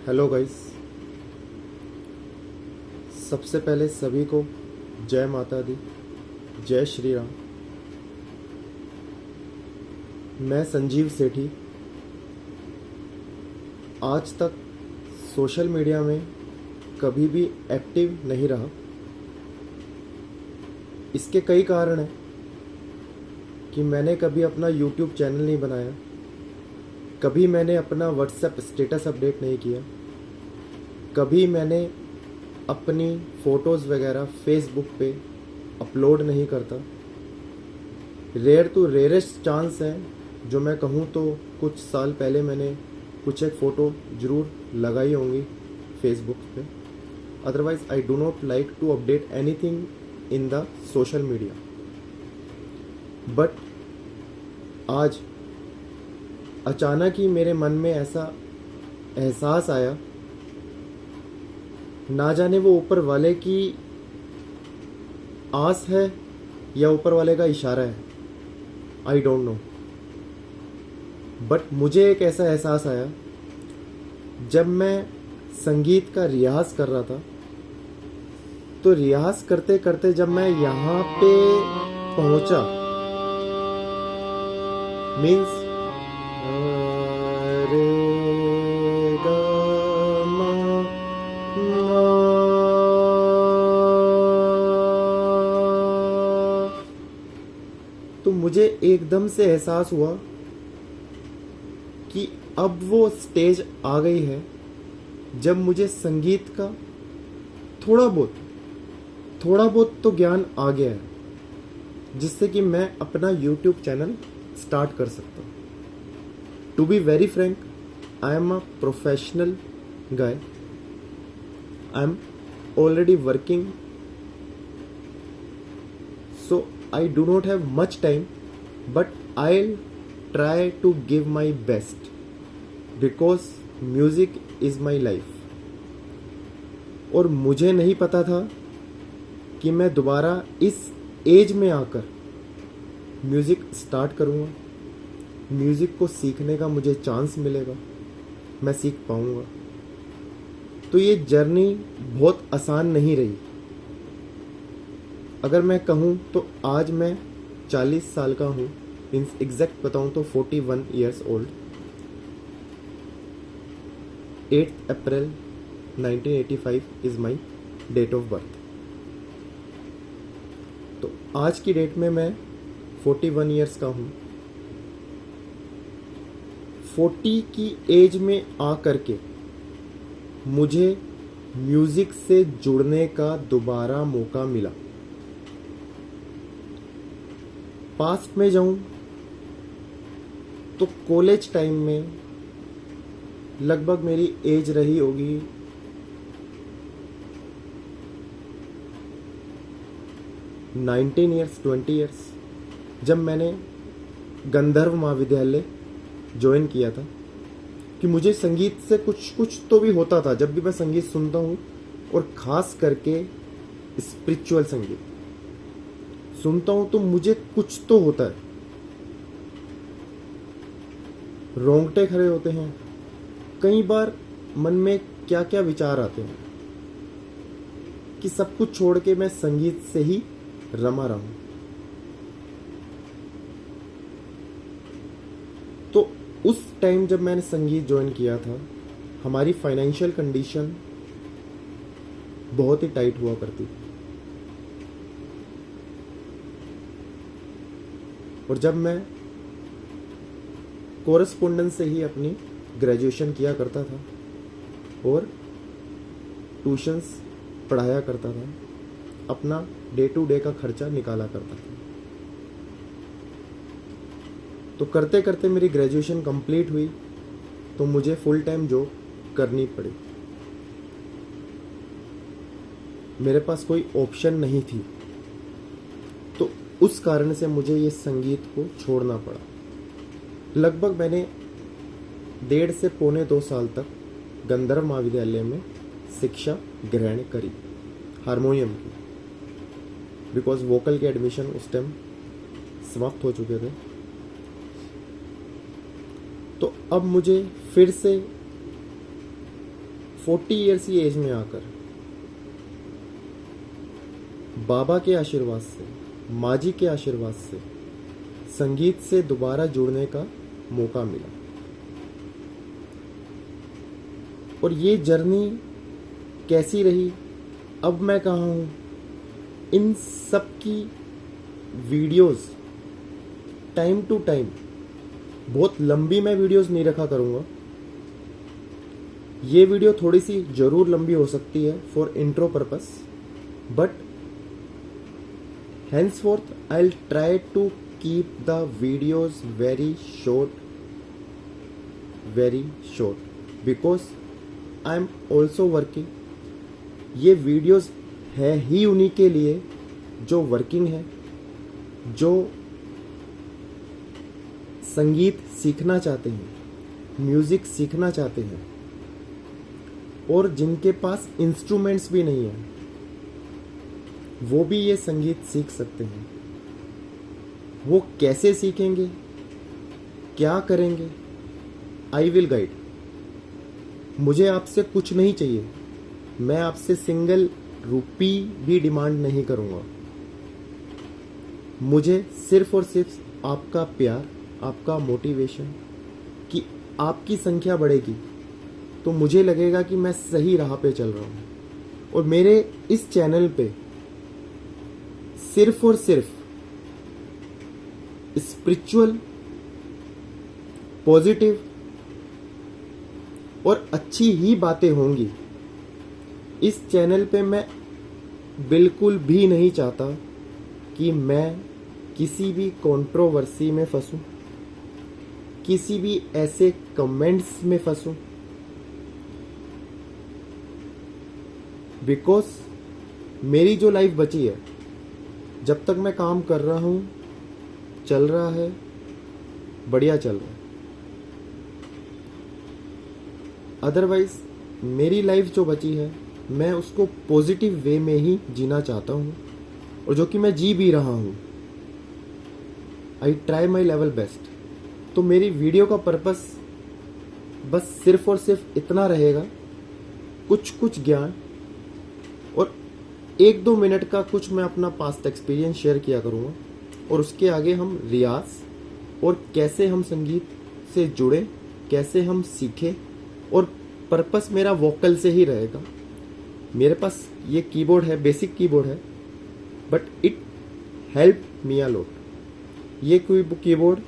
Hello guys. सबसे पहले सभी को जय माता दी, जय श्री राम। मैं संजीव सेठी आज तक सोशल मीडिया में कभी भी एक्टिव नहीं रहा। इसके कई कारण हैं कि मैंने कभी अपना यूट्यूब चैनल नहीं बनाया, कभी मैंने अपना व्हाट्सएप स्टेटस अपडेट नहीं किया, कभी मैंने अपनी फ़ोटोज़ वगैरह फेसबुक पे अपलोड नहीं करता। रेयर टू रेयरेस्ट चांस है जो मैं कहूँ तो कुछ साल पहले मैंने कुछ एक फ़ोटो ज़रूर लगाई होंगी फेसबुक पे। Otherwise I do not like to update anything in the social media. But आज अचानक ही मेरे मन में ऐसा एहसास आया, ना जाने वो ऊपर वाले की आस है या ऊपर वाले का इशारा है, आई डोंट नो। बट मुझे एक ऐसा एहसास आया जब मैं संगीत का रियाज कर रहा था, तो रियाज करते करते जब मैं यहाँ पे पहुंचा, मीन्स तो मुझे एकदम से एहसास हुआ कि अब वो स्टेज आ गई है जब मुझे संगीत का थोड़ा बहुत तो ज्ञान आ गया है, जिससे कि मैं अपना यूट्यूब चैनल स्टार्ट कर सकता हूँ। To be very frank, I am a professional guy. I am already working, so I do not have much time, but I'll try to give my best because music is my life। और मुझे नहीं पता था कि मैं दोबारा इस as में आकर म्यूज़िक स्टार्ट करूँगा, म्यूज़िक को सीखने का मुझे चांस मिलेगा, मैं सीख पाऊँगा। तो ये जर्नी बहुत आसान नहीं रही। अगर मैं कहूँ तो आज मैं 40 साल का हूँ, मीन्स एग्जैक्ट बताऊँ तो 41 years old. 8 April 1985 is my date of birth. तो आज की डेट में मैं 41 ईयर्स का हूँ। 40 की एज में आ करके मुझे म्यूज़िक से जुड़ने का दोबारा मौका मिला। पास्ट में जाऊं तो कॉलेज टाइम में लगभग मेरी एज रही होगी 19 ईयर्स, 20 ईयर्स, जब मैंने गंधर्व महाविद्यालय ज्वाइन किया था। कि मुझे संगीत से कुछ तो भी होता था जब भी मैं संगीत सुनता हूँ, और ख़ास करके स्पिरिचुअल संगीत सुनता हूं तो मुझे कुछ तो होता है, रोंगटे खड़े होते हैं। कई बार मन में क्या क्या विचार आते हैं कि सब कुछ छोड़ के मैं संगीत से ही रमा रहा हूं। तो उस टाइम जब मैंने संगीत ज्वाइन किया था, हमारी फाइनेंशियल कंडीशन बहुत ही टाइट हुआ करती थी। और जब मैं कोरेस्पोंडेंस से ही अपनी ग्रेजुएशन किया करता था और ट्यूशन्स पढ़ाया करता था, अपना डे टू डे का खर्चा निकाला करता था। तो करते करते मेरी ग्रेजुएशन कंप्लीट हुई तो मुझे फुल टाइम जॉब करनी पड़ी। मेरे पास कोई ऑप्शन नहीं थी, तो उस कारण से मुझे ये संगीत को छोड़ना पड़ा। लगभग मैंने 1.5 से पौने 2 साल तक गंधर्व महाविद्यालय में शिक्षा ग्रहण करी हारमोनियम की, बिकॉज वोकल के एडमिशन उस टाइम समाप्त हो चुके थे। तो अब मुझे फिर से 40 ईयर्स की एज में आकर बाबा के आशीर्वाद से, माँ जी के आशीर्वाद से संगीत से दोबारा जुड़ने का मौका मिला। और ये जर्नी कैसी रही, अब मैं कहाँ हूँ, इन सब की वीडियोस टाइम टू टाइम, बहुत लंबी मैं वीडियोस नहीं रखा करूँगा। ये वीडियो थोड़ी सी ज़रूर लंबी हो सकती है for intro purpose, but henceforth I'll try to keep the videos very short because I'm also working। ये वीडियोस है ही उन्हीं के लिए जो वर्किंग है, जो संगीत सीखना चाहते हैं, म्यूज़िक सीखना चाहते हैं, और जिनके पास इंस्ट्रूमेंट्स भी नहीं है वो भी ये संगीत सीख सकते हैं। वो कैसे सीखेंगे, क्या करेंगे, आई विल गाइड। मुझे आपसे कुछ नहीं चाहिए, मैं आपसे सिंगल रुपी भी डिमांड नहीं करूँगा। मुझे सिर्फ और सिर्फ आपका प्यार, आपका मोटिवेशन, कि आपकी संख्या बढ़ेगी तो मुझे लगेगा कि मैं सही राह पे चल रहा हूँ। और मेरे इस चैनल पे सिर्फ और सिर्फ स्पिरिचुअल, पॉजिटिव और अच्छी ही बातें होंगी। इस चैनल पे मैं बिल्कुल भी नहीं चाहता कि मैं किसी भी कंट्रोवर्सी में फंसूं, किसी भी ऐसे कमेंट्स में फंसूं, बिकॉज मेरी जो लाइफ बची है, जब तक मैं काम कर रहा हूँ, चल रहा है, बढ़िया चल रहा है। अदरवाइज मेरी लाइफ जो बची है मैं उसको पॉजिटिव वे में ही जीना चाहता हूँ, और जो कि मैं जी भी रहा हूँ। I try my level best. तो मेरी वीडियो का पर्पस बस सिर्फ और सिर्फ इतना रहेगा, कुछ ज्ञान और 1-2 मिनट का कुछ मैं अपना पास्ट एक्सपीरियंस शेयर किया करूँगा, और उसके आगे हम रियाज और कैसे हम संगीत से जुड़े, कैसे हम सीखे, और पर्पस मेरा वोकल से ही रहेगा। मेरे पास ये कीबोर्ड है, बेसिक कीबोर्ड है, but it help me a lot. ये कीबोर्ड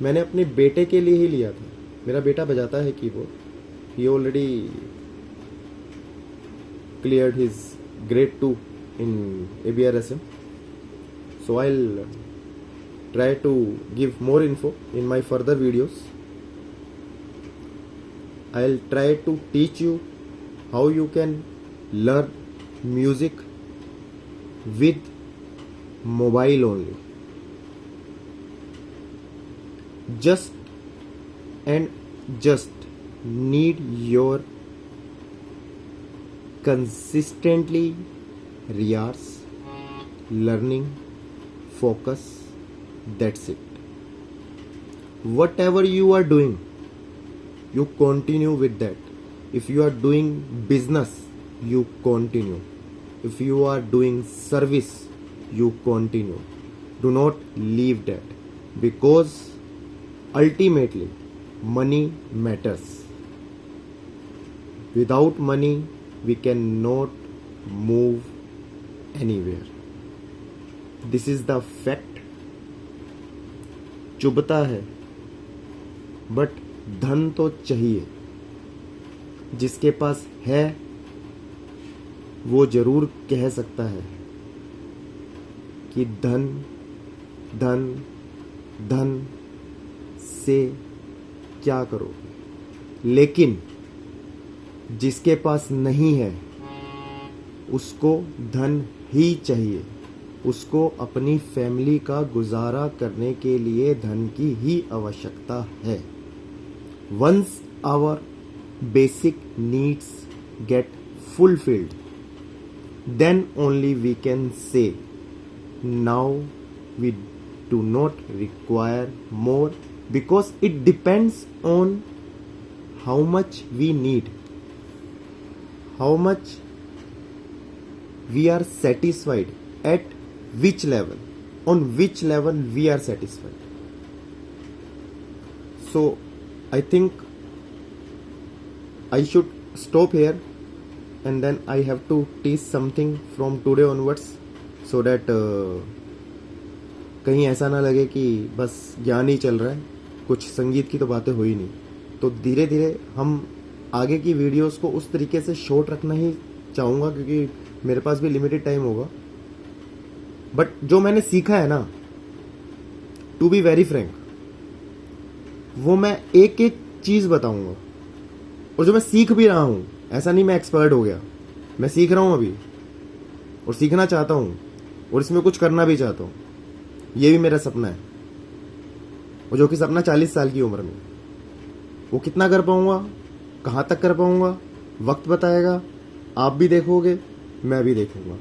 मैंने अपने बेटे के लिए ही लिया था। मेरा बेटा बजाता है keyboard. He already cleared his grade 2 in ABRSM, so I'll try to give more info in my further videos. I'll try to teach you how you can learn music with mobile only. Just need your consistently rehearse, learning, focus, that's it. Whatever you are doing, you continue with that. If you are doing business, you continue. If you are doing service, you continue. Do not leave that, because ultimately money matters. Without money we cannot move anywhere. This is the fact. चुभता है, but धन तो चाहिए। जिसके पास है वो जरूर कह सकता है कि धन धन धन से क्या करोगे। लेकिन जिसके पास नहीं है उसको धन ही चाहिए। उसको अपनी फैमिली का गुजारा करने के लिए धन की ही आवश्यकता है। Once our basic needs get fulfilled, then only we can say now we do not require more, because it depends on how much we need. How much we are satisfied, at which level, on which level we are satisfied. So I think I should stop here, and then I have to teach something from today onwards, so that कहीं ऐसा ना लगे कि बस ज्ञान ही चल रहा है, कुछ संगीत की तो बातें हो ही नहीं. तो धीरे धीरे हम आगे की वीडियोस को उस तरीके से शॉर्ट रखना ही चाहूँगा, क्योंकि मेरे पास भी लिमिटेड टाइम होगा. बट जो मैंने सीखा है ना, टू बी वेरी फ्रैंक, वो मैं एक एक चीज बताऊंगा. और जो मैं सीख भी रहा हूं, ऐसा नहीं मैं एक्सपर्ट हो गया, मैं सीख रहा हूं अभी, और सीखना चाहता हूं, और इसमें कुछ करना भी चाहता हूं. ये भी मेरा सपना है, और जो कि सपना 40 साल की उम्र में. वो कितना कर पाऊंगा, कहां तक कर पाऊंगा, वक्त बताएगा. आप भी देखोगे, मैं भी देखूंगा.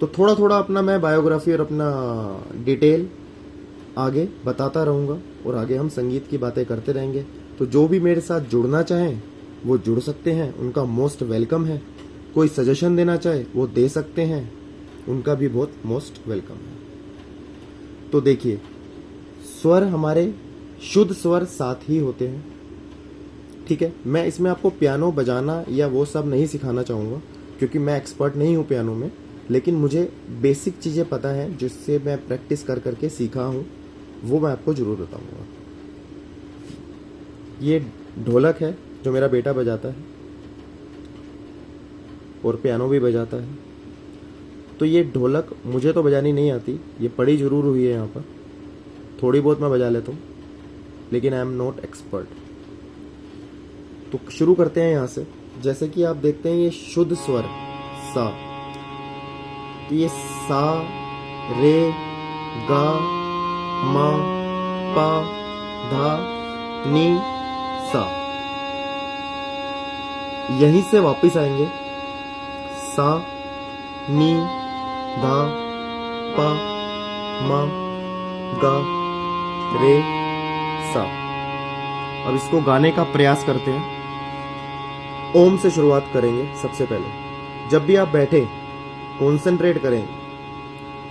तो थोड़ा थोड़ा अपना मैं बायोग्राफी और अपना डिटेल आगे बताता रहूँगा, और आगे हम संगीत की बातें करते रहेंगे. तो जो भी मेरे साथ जुड़ना चाहें वो जुड़ सकते हैं, उनका मोस्ट वेलकम है. कोई सजेशन देना चाहे वो दे सकते हैं, उनका भी बहुत मोस्ट वेलकम है. तो देखिए, स्वर हमारे शुद्ध स्वर 7 ही होते हैं, ठीक है. मैं इसमें आपको पियानो बजाना या वो सब नहीं सिखाना चाहूँगा, क्योंकि मैं एक्सपर्ट नहीं हूँ पियानो में. लेकिन मुझे बेसिक चीज़ें पता है, जिससे मैं प्रैक्टिस कर करके सीखा हूँ, वो मैं आपको ज़रूर बताऊंगा. ये ढोलक है जो मेरा बेटा बजाता है, और पियानो भी बजाता है. तो ये ढोलक मुझे तो बजानी नहीं आती, ये पड़ी जरूर हुई है यहाँ पर, थोड़ी बहुत मैं बजा लेता हूँ, लेकिन आई एम नॉट एक्सपर्ट. तो शुरू करते हैं यहाँ से. जैसे कि आप देखते हैं, ये शुद्ध स्वर सा. तो ये सा, रे, गा, मा, पा, धा, नी, सा. यहीं से वापस आएंगे. सा, नी, धा, पा, मा, गा, रे, सा. अब इसको गाने का प्रयास करते हैं. ओम से शुरुआत करेंगे सबसे पहले. जब भी आप बैठे, कॉन्सेंट्रेट करें.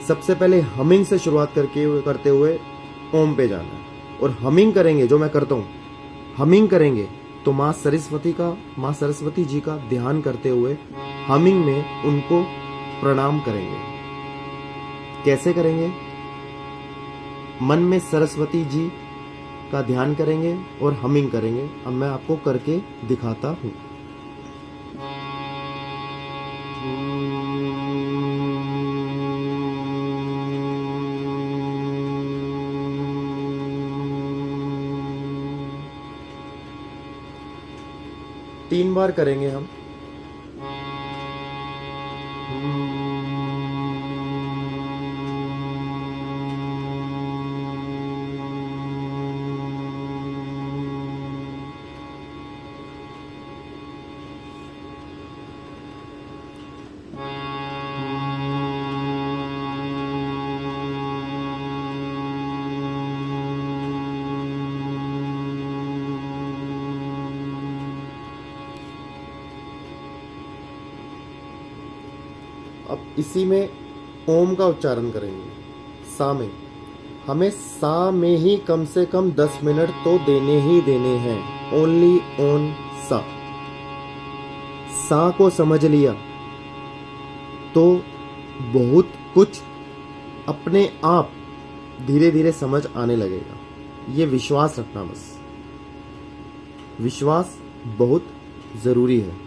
सबसे पहले हमिंग से शुरुआत करते हुए ओम पे जाना है. और हमिंग करेंगे, जो मैं करता हूँ, हमिंग करेंगे तो माँ सरस्वती जी का ध्यान करते हुए हमिंग में उनको प्रणाम करेंगे. कैसे करेंगे? मन में सरस्वती जी का ध्यान करेंगे और हमिंग करेंगे. अब मैं आपको करके दिखाता हूँ. तीन बार करेंगे हम. अब इसी में ओम का उच्चारण करेंगे. सा में हमें सा में ही कम से कम 10 मिनट तो देने ही देने हैं. ओनली ऑन सा. सा को समझ लिया तो बहुत कुछ अपने आप धीरे धीरे समझ आने लगेगा. ये विश्वास रखना, बस विश्वास बहुत जरूरी है.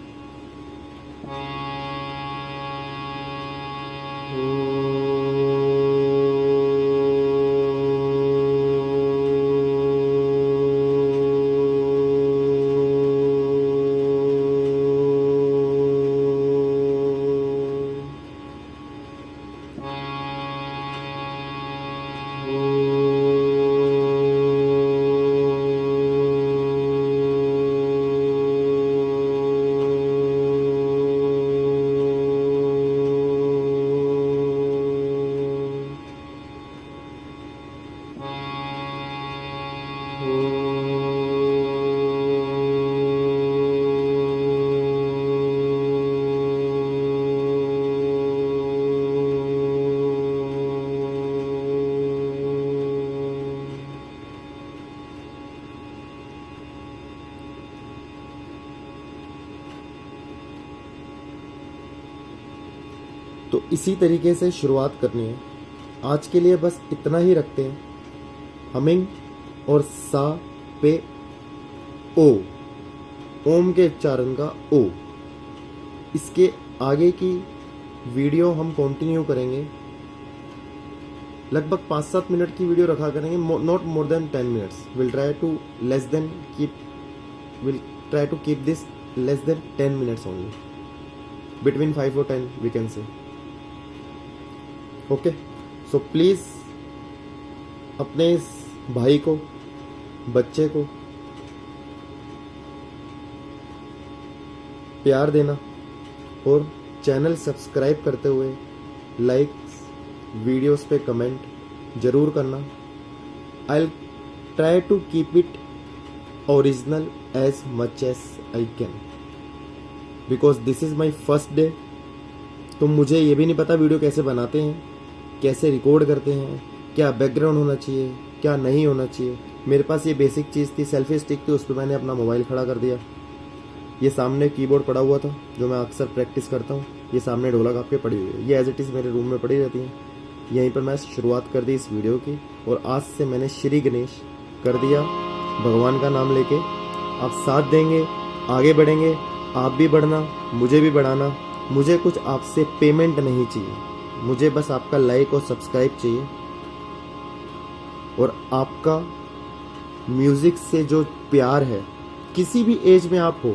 तो इसी तरीके से शुरुआत करनी है। आज के लिए बस इतना ही रखते हैं। हमिंग और सा पे ओ, ओम के उच्चारण का ओ। इसके आगे की वीडियो हम कंटिन्यू करेंगे। लगभग 5-7 मिनट की वीडियो रखा करेंगे, not more than 10 minutes. Will try to keep this less than 10 minutes only, between 5 और 10 we can say. Okay, so please अपने इस भाई को, बच्चे को प्यार देना और चैनल सब्सक्राइब करते हुए लाइक्स, वीडियोस पे कमेंट जरूर करना। I try to keep it original as much as I can, because this is my first day. तो मुझे ये भी नहीं पता वीडियो कैसे बनाते हैं, कैसे रिकॉर्ड करते हैं, क्या बैकग्राउंड होना चाहिए, क्या नहीं होना चाहिए। मेरे पास ये बेसिक चीज़ थी, सेल्फी स्टिक थी, उस पर मैंने अपना मोबाइल खड़ा कर दिया। ये सामने कीबोर्ड पड़ा हुआ था जो मैं अक्सर प्रैक्टिस करता हूँ। ये सामने ढोलक आपके पड़ी हुई है, ये एज इट इज़ मेरे रूम में पड़ी रहती हैं। यहीं पर मैं शुरुआत कर दी इस वीडियो की, और आज से मैंने श्री गणेश कर दिया भगवान का नाम लेके। आप साथ देंगे, आगे बढ़ेंगे, आप भी बढ़ना, मुझे भी बढ़ाना। मुझे कुछ आपसे पेमेंट नहीं चाहिए, मुझे बस आपका लाइक और सब्सक्राइब चाहिए, और आपका म्यूज़िक से जो प्यार है, किसी भी एज में आप हो,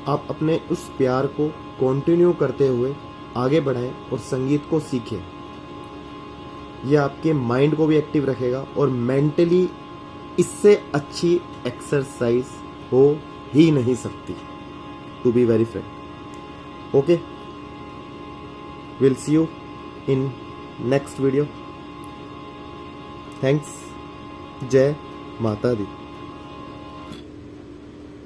आप अपने उस प्यार को कंटिन्यू करते हुए आगे बढ़ाएं और संगीत को सीखें। यह आपके माइंड को भी एक्टिव रखेगा, और मेंटली इससे अच्छी एक्सरसाइज हो ही नहीं सकती, to be very frank. Okay, will see you in next video. Thanks. जय माता दी।